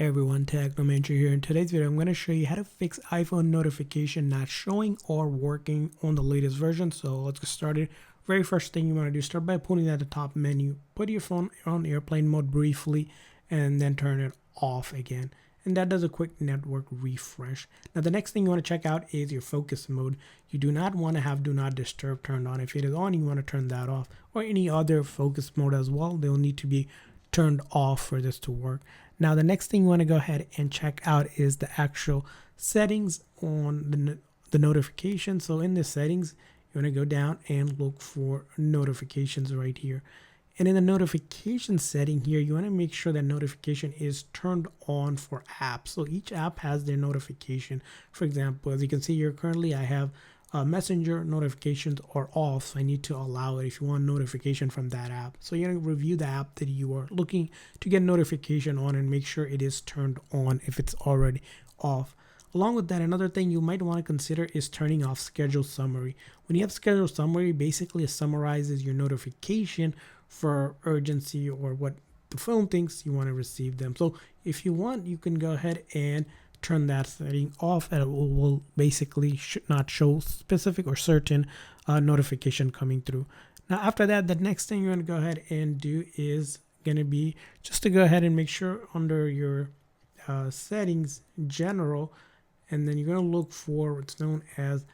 Hey everyone, Technomentary here. In today's video, I'm going to show you how to fix iPhone notification not showing or working on the latest version. So let's get started. Very first thing you want to do, start by pulling at the top menu, put your phone on airplane mode briefly, and then turn it off again. And that does a quick network refresh. Now the next thing you want to check out is your focus mode. You do not want to have do not disturb turned on. If it is on, you want to turn that off, or any other focus mode as well. They'll need to be turned off for this to work. Now the next thing you want to go ahead and check out is the actual settings on the notification. So in the settings, you want to go down and look for notifications right here. And in the notification setting here, you want to make sure that notification is turned on for apps. So each app has their notification. For example, as you can see here, currently I have Messenger notifications are off. So I need to allow it if you want notification from that app. So you're going to review the app that you are looking to get notification on and make sure it is turned on if it's already off. Along with that, another thing you might want to consider is turning off schedule summary. When you have schedule summary, basically it summarizes your notification for urgency or what the phone thinks you want to receive them. So if you want, you can go ahead and turn that setting off, and it will basically not show specific or certain notification coming through. Now after that, the next thing you're going to go ahead and do is going to be just to go ahead and make sure under your settings general, and then you're going to look for what's known as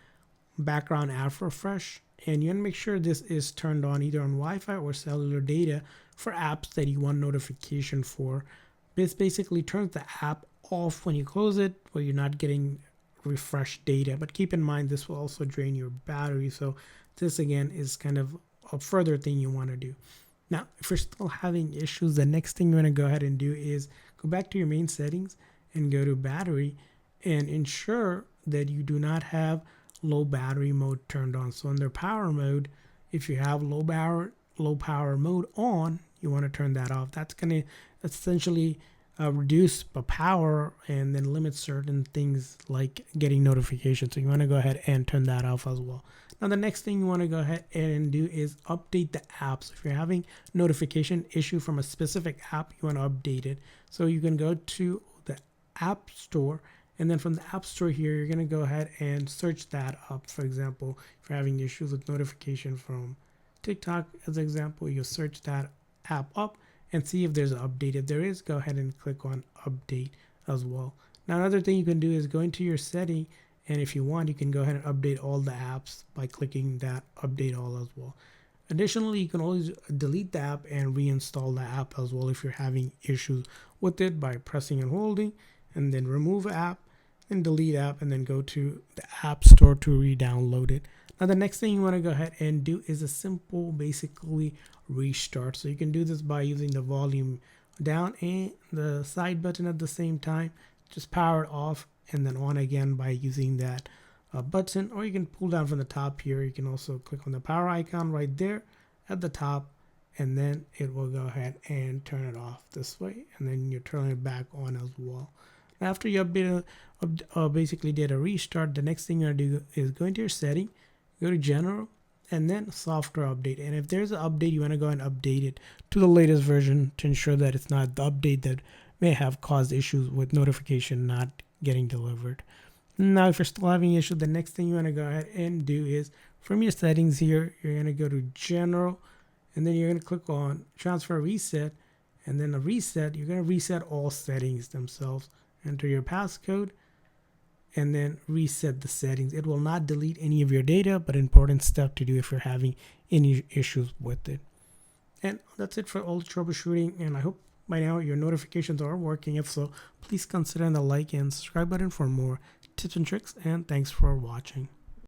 background app refresh, and you're going to make sure this is turned on either on Wi-Fi or cellular data for apps that you want notification for. This basically turns the app off when you close it, where you're not getting refresh data. But keep in mind, this will also drain your battery. So this again is kind of a further thing you want to do. Now, if you're still having issues, the next thing you want to go ahead and do is go back to your main settings and go to battery and ensure that you do not have low battery mode turned on. So under power mode, if you have low power mode on, you want to turn that off. That's going to essentially reduce the power and then limit certain things like getting notifications. So you want to go ahead and turn that off as well. Now the next thing you want to go ahead and do is update the apps. If you're having notification issue from a specific app, you want to update it. So you can go to the App Store, and then from the App Store here, you're going to go ahead and search that up. For example, if you're having issues with notification from TikTok, as an example, you'll search that app up and see if there's an update. If there is, go ahead and click on update as well. Now another thing you can do is go into your setting, and if you want, you can go ahead and update all the apps by clicking that update all as well. Additionally, you can always delete the app and reinstall the app as well if you're having issues with it by pressing and holding, and then remove app and delete app, and then go to the App Store to re-download it. Now the next thing you want to go ahead and do is a simple basically restart. So you can do this by using the volume down and the side button at the same time. Just power it off and then on again by using that button, or you can pull down from the top here. You can also click on the power icon right there at the top, and then it will go ahead and turn it off this way, and then you turn it back on as well. After you basically did a restart, the next thing you're going to do is go into your setting, go to general, and then software update. And if there's an update, you want to go and update it to the latest version to ensure that it's not the update that may have caused issues with notification not getting delivered. Now, if you're still having issues, the next thing you want to go ahead and do is from your settings here, you're going to go to general, and then you're going to click on transfer reset, and then a reset, you're going to reset all settings themselves. Enter your passcode and then reset the settings. It will not delete any of your data, but important step to do if you're having any issues with it. And that's it for all the troubleshooting, and I hope by now your notifications are working. If so, please consider the like and subscribe button for more tips and tricks, and thanks for watching.